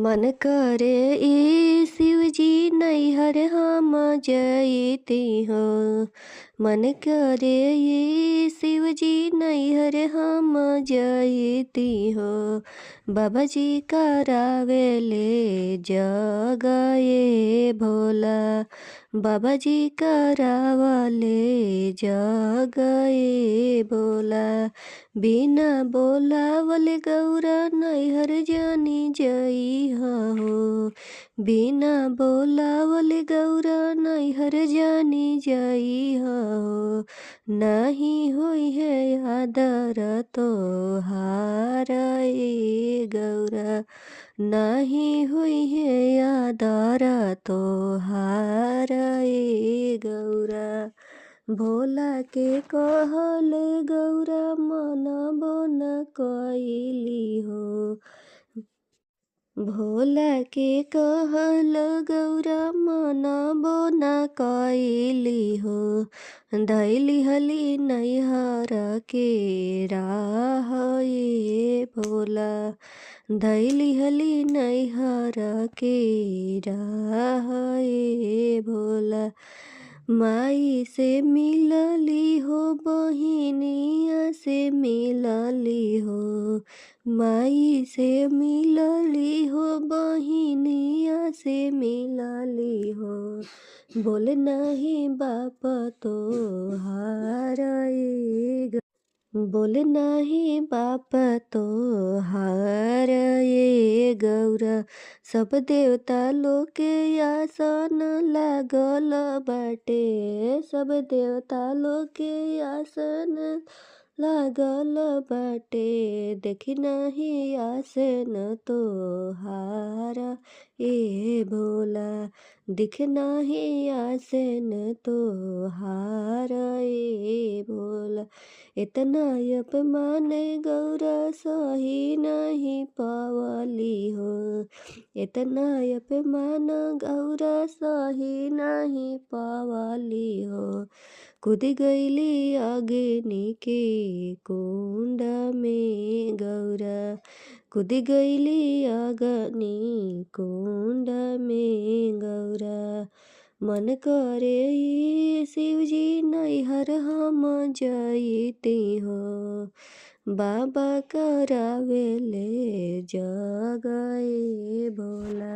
मन करे ई शिवजी नैहर हम जइती हो। मन करे ई शिवजी नैहर हम जइती हो। बाबा जी करावेले जगए भोला। बाबा जी करावले जगए भोला। बिना बोलावले गौरा नैहर जानी जई हो। बिना बोलावले गौरा नैहर जानी जई हो। नहीं हुई है आदर तोहार ए गौरा। नहीं हुई है आदर तोहार ए गौरा। भोला के कहल गौरा मनबो न कइली हो। भोला के कहल गौरा मनबो न कइली हो। धैली हली नैहर के राह ए भोला। धैली हली नैहर के राह ए भोला। माई से मिलली हो बहिनिया से मिलली हो। माई से मिलली हो बहिनिया से मिलली हो। बोल नहीं बाप तोहार ए बोल नहीं बाप तोहार ए गौरा। सब देवता लोग के आसन लागल बाटे। सब देवता लोग के आसन लागल बाटे। देखी नहीं आसन तोहार ए भोला। दिख नहीं आसन तोहार ए भोला। इतना अपमान गौरा सही नहीं पावली हो। इतना अपमान गौरा सही नहीं पावली हो। कूद गईली अग्नि के कुंड में गौरा। कूद गईली अग्नि कुंड में गौरा। मन करे ई शिवजी नैहर हम जइती हो। बाबा करावेले जगए भोला।